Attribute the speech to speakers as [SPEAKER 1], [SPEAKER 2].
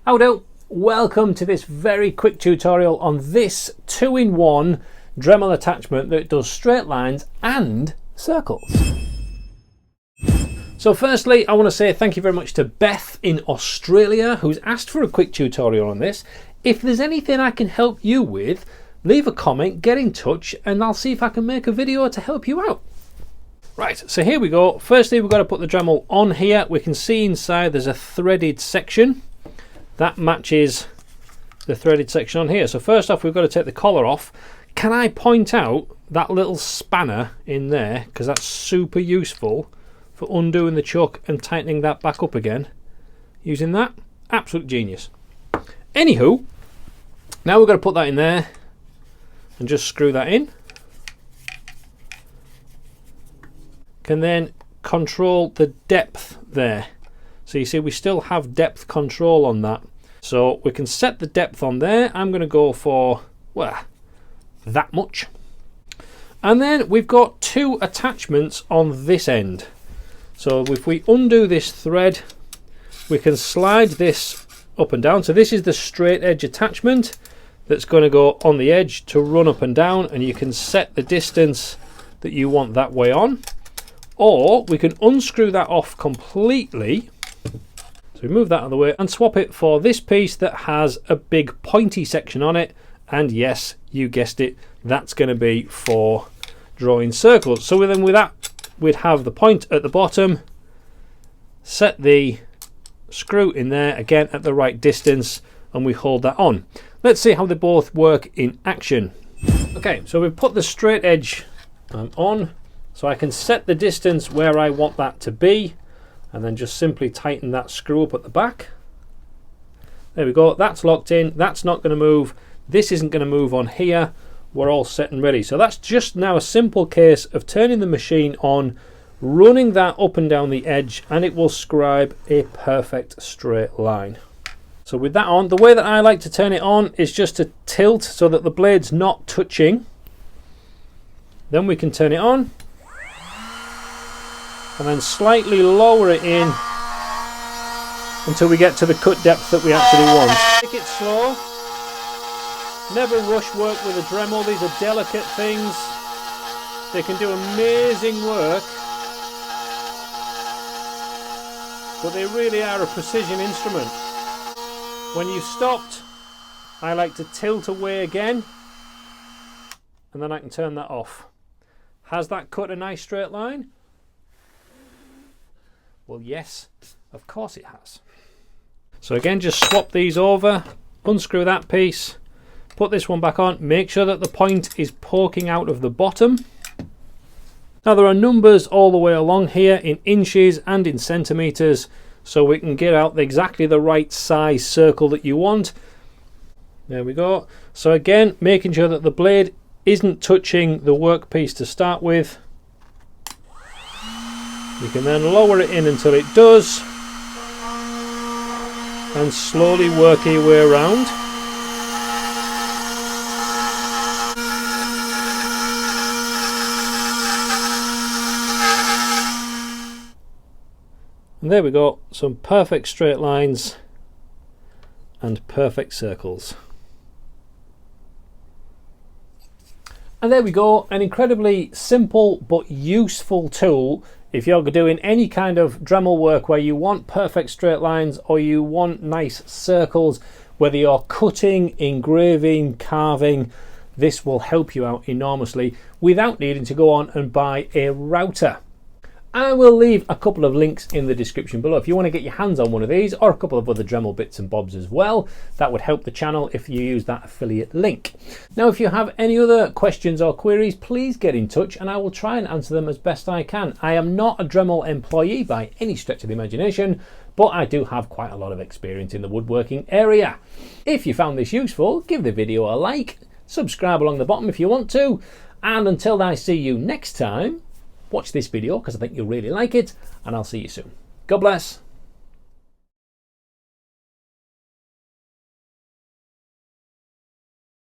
[SPEAKER 1] Howdo, welcome to this very quick tutorial on this 2-in-1 Dremel attachment that does straight lines and circles. So firstly, I want to say thank you very much to Beth in Australia who's asked for a quick tutorial on this. If there's anything I can help you with, leave a comment, get in touch, and I'll see if I can make a video to help you out. Right, so here we go. Firstly, we've got to put the Dremel on here. We can see inside there's a threaded section. That matches the threaded section on here. So first off, we've got to take the collar off. Can I point out that little spanner in there? Because that's super useful for undoing the chuck and tightening that back up again. Using that, absolute genius. Anywho, now we've got to put that in there and just screw that in. Can then control the depth there. So you see we still have depth control on that. So we can set the depth on there. I'm going to go for, well, that much. And then we've got two attachments on this end. So if we undo this thread, we can slide this up and down. So this is the straight edge attachment that's going to go on the edge to run up and down, and you can set the distance that you want that way on. Or we can unscrew that off completely. So we move that out of the way and swap it for this piece that has a big pointy section on it. And yes, you guessed it, that's going to be for drawing circles. So then with that, we'd have the point at the bottom, set the screw in there again at the right distance, and we hold that on. Let's see how they both work in action. Okay, so we've put the straight edge on. So I can set the distance where I want that to be, and then just simply tighten that screw up at the back. There we go, that's locked in, that's not going to move, this isn't going to move on here, we're all set and ready. So that's just now a simple case of turning the machine on, running that up and down the edge, and it will scribe a perfect straight line. So with that on, the way that I like to turn it on is just to tilt so that the blade's not touching. Then we can turn it on, and then slightly lower it in until we get to the cut depth that we actually want. Take it slow. Never rush work with a Dremel. These are delicate things. They can do amazing work, but they really are a precision instrument. When you've stopped, I like to tilt away again, and then I can turn that off. Has that cut a nice straight line? Well, yes, of course it has. So again, just swap these over, unscrew that piece, put this one back on, make sure that the point is poking out of the bottom. Now there are numbers all the way along here in inches and in centimeters, so we can get out exactly the right size circle that you want. There we go. So again, making sure that the blade isn't touching the workpiece to start with. You can then lower it in until it does, and slowly work your way around. And there we go, some perfect straight lines and perfect circles. And there we go, an incredibly simple but useful tool if you're doing any kind of Dremel work where you want perfect straight lines or you want nice circles, whether you're cutting, engraving, carving. This will help you out enormously without needing to go on and buy a router. I will leave a couple of links in the description below if you want to get your hands on one of these, or a couple of other Dremel bits and bobs as well. That would help the channel if you use that affiliate link. Now if you have any other questions or queries, please get in touch and I will try and answer them as best I can. I am not a Dremel employee by any stretch of the imagination, but I do have quite a lot of experience in the woodworking area. If you found this useful, give the video a like, subscribe along the bottom if you want to, and until I see you next time, watch this video because I think you'll really like it, and I'll see you soon. God bless.